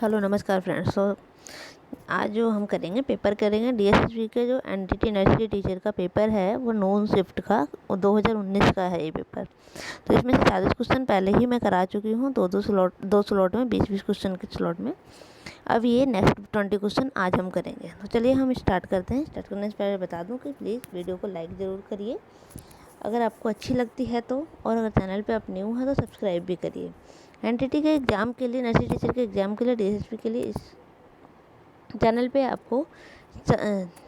Hello नमस्कार friends. तो आज जो हम करेंगे पेपर करेंगे डीएसएसबी के जो एनटीटी नर्सरी टीचर का पेपर है वो नॉन शिफ्ट का 2019 का है ये पेपर। तो इसमें से 40 क्वेश्चन पहले ही मैं करा चुकी हूँ, दो स्लॉट में 20-20 क्वेश्चन के स्लॉट में। अब ये नेक्स्ट 20 क्वेश्चन आज हम करेंगे। तो चलिए हम स्टार्ट करते हैं। स्टार्ट करने से पहले बता दूँ कि प्लीज़ वीडियो को लाइक ज़रूर करिए अगर आपको अच्छी लगती है तो, और अगर चैनल पे आप न्यू हैं तो सब्सक्राइब भी करिए। एनटीटी के एग्ज़ाम के लिए, नर्सरी टीचर के एग्ज़ाम के लिए, डीएसएसबी के लिए इस चैनल पे आपको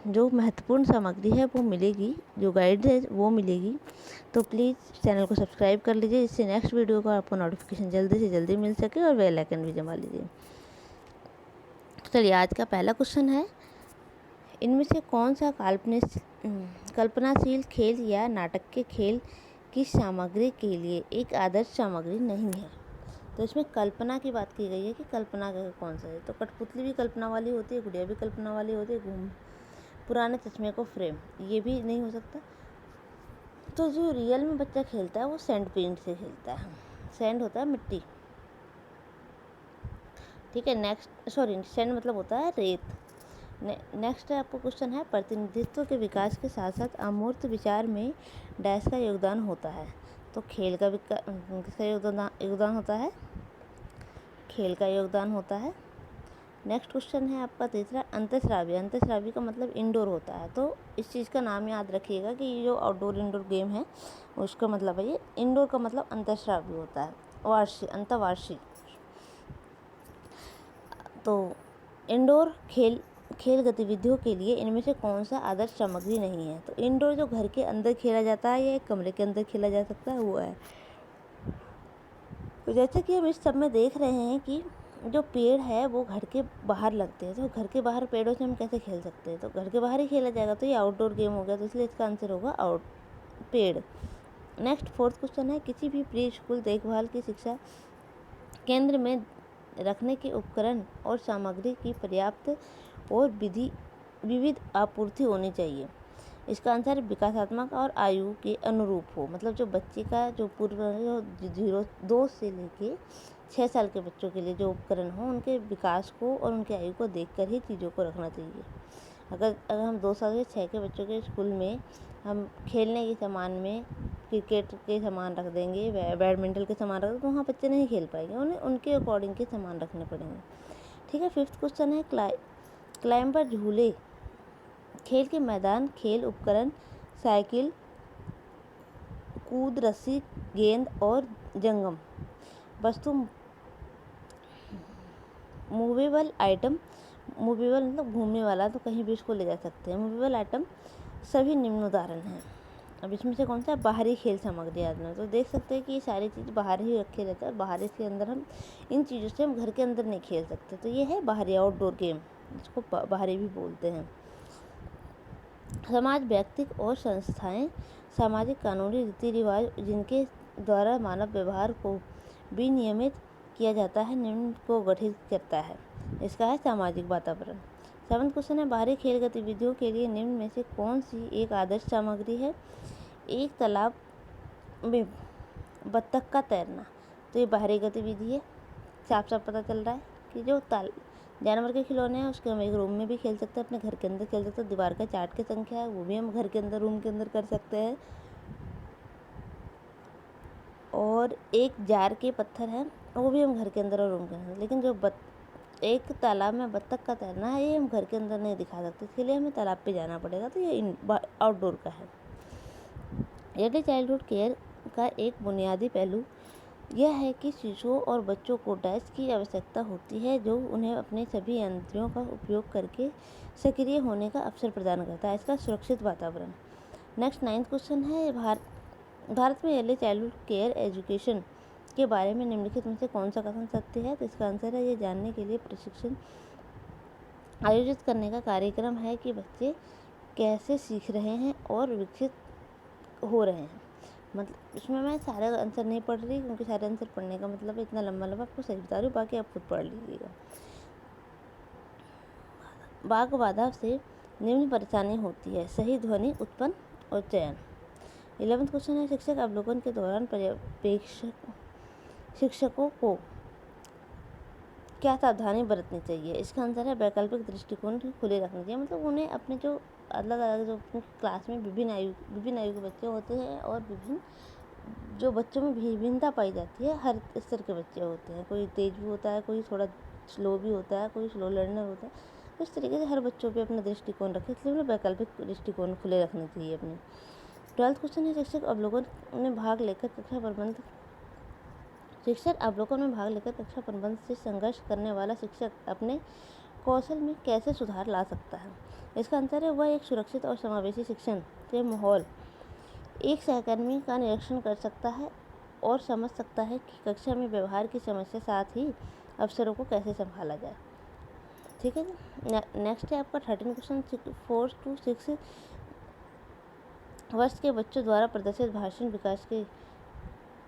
जो महत्वपूर्ण सामग्री है वो मिलेगी, जो गाइड है वो मिलेगी। तो प्लीज़ चैनल को सब्सक्राइब कर लीजिए जिससे नेक्स्ट वीडियो का आपको नोटिफिकेशन जल्दी से जल्दी मिल सके, और बेल आइकन भी दबा लीजिए। चलिए आज का पहला क्वेश्चन है, इनमें से कौन सा कल्पनाशील खेल या नाटक के खेल की सामग्री के लिए एक आदर्श सामग्री नहीं है? तो इसमें कल्पना की बात की गई है कि कल्पना का कौन सा है। तो कठपुतली भी कल्पना वाली होती है, गुड़िया भी कल्पना वाली होती है, पुराने चश्मे को फ्रेम, ये भी नहीं हो सकता। तो जो रियल में बच्चा खेलता है वो सैंड पेंट से खेलता है। सैंड होता है मिट्टी, ठीक है। सैंड मतलब होता है रेत। नेक्स्ट आपको क्वेश्चन है, प्रतिनिधित्व के विकास के साथ साथ अमूर्त विचार में डैश का योगदान होता है। तो खेल का किसका योगदान होता है? खेल का योगदान होता है। नेक्स्ट क्वेश्चन है आपका तीसरा, अंतःस्रावी। अंतःस्रावी का मतलब इंडोर होता है। तो इस चीज़ का नाम याद रखिएगा कि ये जो आउटडोर इंडोर गेम है उसका मतलब है ये इंडोर का मतलब अंतःस्रावी होता है, अंतःवार्षिक। तो इंडोर खेल गतिविधियों के लिए इनमें से कौन सा आदर्श सामग्री नहीं है? तो इंडोर जो घर के अंदर खेला जाता है या एक कमरे के अंदर खेला जा सकता है वो है। तो जैसे कि हम इस सब में देख रहे हैं कि जो पेड़ है वो घर के बाहर लगते हैं, तो घर के बाहर पेड़ों से हम कैसे खेल सकते हैं? तो घर के बाहर ही खेला जाएगा, तो ये आउटडोर गेम हो गया। तो इसलिए इसका आंसर होगा पेड़। नेक्स्ट फोर्थ क्वेश्चन है, किसी भी प्री स्कूल देखभाल की शिक्षा केंद्र में रखने के उपकरण और सामग्री की पर्याप्त और विविध आपूर्ति होनी चाहिए। इसका आंसर विकासात्मक और आयु के अनुरूप हो। मतलब जो बच्चे का जो पूर्व 2 से लेके 6 साल के बच्चों के लिए जो उपकरण हो उनके विकास को और उनकी आयु को देखकर ही चीज़ों को रखना चाहिए। अगर हम 2 साल से 6 के बच्चों के स्कूल में हम खेलने के सामान में क्रिकेट के सामान रख देंगे, बैडमिंटन के सामान रख देंगे, तो वहाँ बच्चे नहीं खेल पाएंगे। उन्हें उनके अकॉर्डिंग के सामान रखने पड़ेंगे, ठीक है। फिफ्थ क्वेश्चन है, क्लाइंबर झूले, खेल के मैदान, खेल उपकरण, साइकिल, कूद रस्सी, गेंद और जंगम वस्तु, मूवेबल आइटम। मूवेबल मतलब घूमने वाला, तो कहीं भी इसको ले जा सकते हैं। मूवेबल आइटम सभी निम्न उदाहरण हैं। अब इसमें से कौन सा बाहरी खेल सामग्री आदमी? तो देख सकते हैं कि ये सारी चीज़ बाहर ही रखे रहता है। बाहर के अंदर हम इन चीज़ों से हम घर के अंदर नहीं खेल सकते। तो ये है बाहरी आउटडोर गेम, जिसको बाहरी भी बोलते हैं। समाज, व्यक्ति और संस्थाएं सामाजिक कानूनी रीति रिवाज जिनके द्वारा मानव व्यवहार को विनियमित किया जाता है, निम्न को गठित करता है। इसका है सामाजिक वातावरण। 7वां क्वेश्चन है, बाहरी खेल गतिविधियों के लिए निम्न में से कौन सी एक आदर्श सामग्री है? एक तालाब में बत्तख का तैरना। तो ये बाहरी गतिविधि है। साफ साफ पता चल रहा है कि जो जानवर के खिलौने हैं उसके हम एक रूम में भी खेल सकते हैं, अपने घर के अंदर खेल सकते हैं। दीवार का चार्ट की संख्या है वो भी हम घर के अंदर, रूम के अंदर कर सकते हैं। और एक जार के पत्थर है वो भी हम घर के अंदर और रूम के अंदर। लेकिन जो एक तालाब में बत्तख का तैरना है ये हम घर के अंदर नहीं दिखा सकते, इसके लिए हमें तालाब पे जाना पड़ेगा। तो ये आउटडोर का है। अर्ली चाइल्डहुड केयर का एक बुनियादी पहलू यह है कि शिशुओं और बच्चों को डैश की आवश्यकता होती है, जो उन्हें अपने सभी इंद्रियों का उपयोग करके सक्रिय होने का अवसर प्रदान करता है। इसका सुरक्षित वातावरण। नेक्स्ट 9वां क्वेश्चन है, भारत में अर्ली चाइल्डहुड केयर एजुकेशन के बारे में निम्नलिखित में से कौन सा कथन सत्य है? तो इसका आंसर है, ये जानने के लिए प्रशिक्षण आयोजित करने का कार्यक्रम है कि बच्चे कैसे सीख रहे हैं और विकसित हो रहे हैं। मतलब इसमें मैं सारे आंसर नहीं पढ़ रही, क्योंकि सारे आंसर पढ़ने का मतलब इतना लंबा आपको सही बता रही हूँ, बाकी आप खुद पढ़ लीजिएगा। वाक बाधा से निम्न परेशानी होती है, सही ध्वनि उत्पन्न और चयन। 11वां क्वेश्चन है, शिक्षक अवलोकन के दौरान पर्यवेक्षक शिक्षकों को क्या सावधानी बरतनी चाहिए? इसका आंसर है वैकल्पिक दृष्टिकोण खुले रखना चाहिए। मतलब उन्हें अपने जो अलग अलग जो अपनी क्लास में विभिन्न आयु के बच्चे होते हैं और विभिन्न जो बच्चों में विभिन्नता पाई जाती है, हर स्तर के बच्चे होते हैं। कोई तेज भी होता है, कोई थोड़ा स्लो भी होता है, कोई स्लो लर्नर होता है। तो इस तरीके से हर बच्चों पे अपना दृष्टिकोण रखें, इसलिए उन्हें वैकल्पिक दृष्टिकोण खुले रखने चाहिए अपने। 12th क्वेश्चन है शिक्षक अवलोकन में भाग लेकर कक्षा प्रबंध से संघर्ष करने वाला शिक्षक अपने कौशल में कैसे सुधार ला सकता है? इसका आंसर है वह एक सुरक्षित और समावेशी शिक्षण के माहौल एक सहकर्मी का निरीक्षण कर सकता है और समझ सकता है कि कक्षा में व्यवहार की समस्या साथ ही अवसरों को कैसे संभाला जाए। ठीक है जी। नेक्स्ट है आपका 13 क्वेश्चन 4 to 6 वर्ष के बच्चों द्वारा प्रदर्शित भाषण विकास की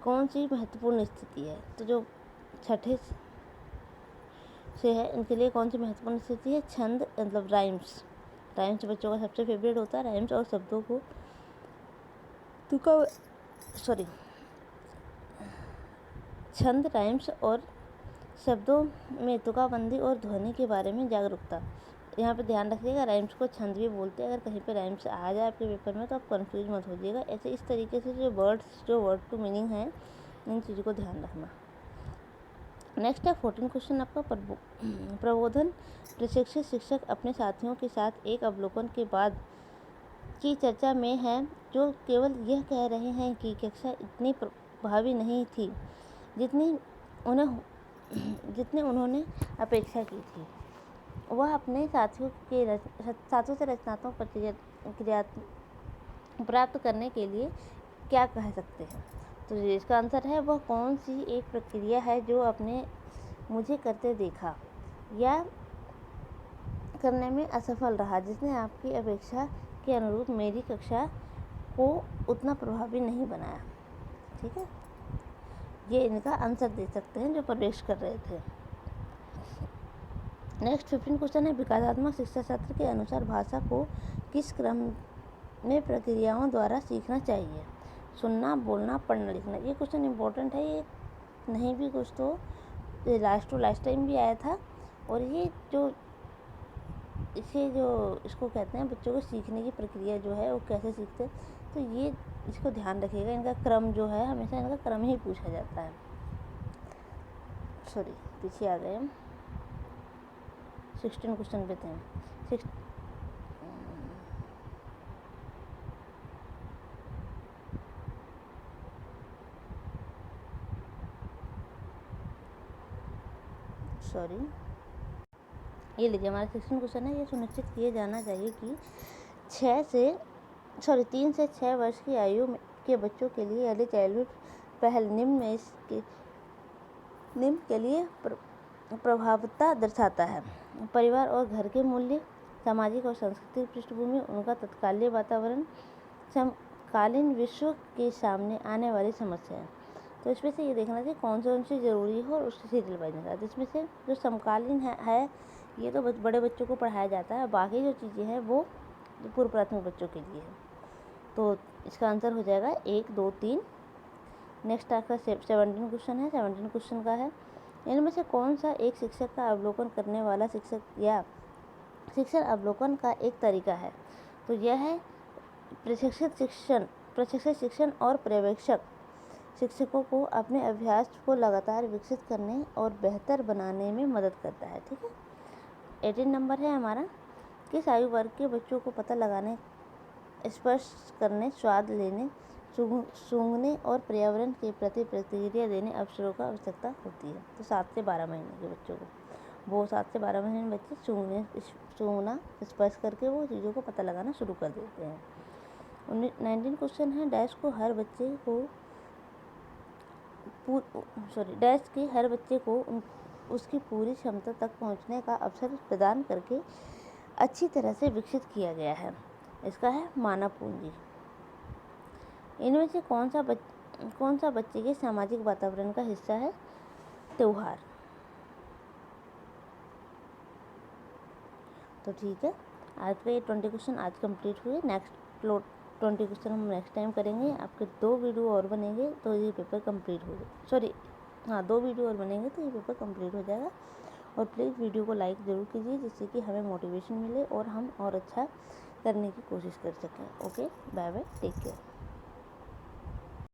कौन सी महत्वपूर्ण स्थिति है? तो जो छठे से है इनके लिए कौन सी महत्वपूर्ण स्थिति है? छंद, मतलब राइम्स बच्चों का सबसे फेवरेट होता है। राइम्स और शब्दों को छंद, राइम्स और शब्दों में तुकाबंदी और ध्वनि के बारे में जागरूकता। यहाँ पे ध्यान रखिएगा, राइम्स को छंद भी बोलते हैं। अगर कहीं पे राइम्स आ जाए आपके पेपर में तो आप कंफ्यूज मत होइएगा। ऐसे इस तरीके से जो वर्ड टू मीनिंग है, इन चीज़ों को ध्यान रखना। नेक्स्ट है 14 क्वेश्चन आपका प्रबोधन। प्रशिक्षित शिक्षक अपने साथियों के साथ एक अवलोकन के बाद की चर्चा में है, जो केवल यह कह रहे हैं कि कक्षा इतनी प्रभावी नहीं थी जितने उन्होंने अपेक्षा की थी। वह अपने साथियों से रचनात्मक प्रतिक्रिया प्राप्त करने के लिए क्या कह सकते हैं? तो इसका आंसर है वह कौन सी एक प्रक्रिया है जो आपने मुझे करते देखा या करने में असफल रहा, जिसने आपकी अपेक्षा के अनुरूप मेरी कक्षा को उतना प्रभावी नहीं बनाया। ठीक है, ये इनका आंसर दे सकते हैं जो प्रवेश कर रहे थे। नेक्स्ट 15 क्वेश्चन है विकासात्मक शिक्षा शास्त्र के अनुसार भाषा को किस क्रम में प्रक्रियाओं द्वारा सीखना चाहिए? सुनना, बोलना, पढ़ना, लिखना। ये क्वेश्चन इंपॉर्टेंट है। ये नहीं भी कुछ तो लास्ट टाइम भी आया था। और ये जो इसको कहते हैं बच्चों को सीखने की प्रक्रिया जो है वो कैसे सीखते हैं, तो ये इसको ध्यान रखिएगा। इनका क्रम जो है हमेशा इनका क्रम ही पूछा जाता है। पीछे आ गए हम 16 क्वेश्चन पे थे। ये लीजिए हमारा 16 क्वेश्चन है। ये सुनिश्चित किया जाना चाहिए कि 3 से 6 वर्ष की आयु के बच्चों के लिए अर्ली चाइल्डहुड पहल निम्न के लिए प्रभावता दर्शाता है। परिवार और घर के मूल्य, सामाजिक और सांस्कृतिक पृष्ठभूमि, उनका तत्कालीन वातावरण, समकालीन विश्व के सामने आने वाली समस्याएं। तो इसमें से ये देखना चाहिए कौन सी ज़रूरी हो और उससे सीरियल वाइज निकाल। जिसमें से जो समकालीन है ये तो बड़े बच्चों को पढ़ाया जाता है। बाकी जो चीज़ें हैं वो पूर्व प्राथमिक बच्चों के लिए है। तो इसका आंसर हो जाएगा 1, 2, 3। नेक्स्ट आपका 17 क्वेश्चन है। 17 क्वेश्चन का है इनमें से कौन सा एक शिक्षक का अवलोकन करने वाला शिक्षक या शिक्षण अवलोकन का एक तरीका है? तो यह है प्रशिक्षित शिक्षण और पर्यवेक्षक शिक्षकों को अपने अभ्यास को लगातार विकसित करने और बेहतर बनाने में मदद करता है। ठीक है, 18 नंबर है हमारा। किस आयु वर्ग के बच्चों को पता लगाने, स्पर्श करने, स्वाद लेने, सूंघने और पर्यावरण के प्रति प्रतिक्रिया देने अवसरों का आवश्यकता होती है? तो 7 से 12 महीने के बच्चों को, वो 7 से 12 महीने बच्चे सूंघना, स्पर्श करके वो चीज़ों को पता लगाना शुरू कर देते हैं। 19 क्वेश्चन है डैश के हर बच्चे को उसकी पूरी क्षमता तक पहुंचने का अवसर प्रदान करके अच्छी तरह से विकसित किया गया है। इसका है मानव पूंजी। इनमें से कौन सा बच्चे के सामाजिक वातावरण का हिस्सा है? त्योहार। तो ठीक है, आज के 20 क्वेश्चन आज कंप्लीट हुए। नेक्स्ट 20 क्वेश्चन हम नेक्स्ट टाइम करेंगे। आपके 2 वीडियो और बनेंगे तो ये पेपर कंप्लीट हो जाएगा। 2 वीडियो और बनेंगे तो ये पेपर कंप्लीट हो जाएगा। और प्लीज़ वीडियो को लाइक ज़रूर कीजिए, जिससे कि हमें मोटिवेशन मिले और हम और अच्छा करने की कोशिश कर सकें। Okay, bye bye, take care.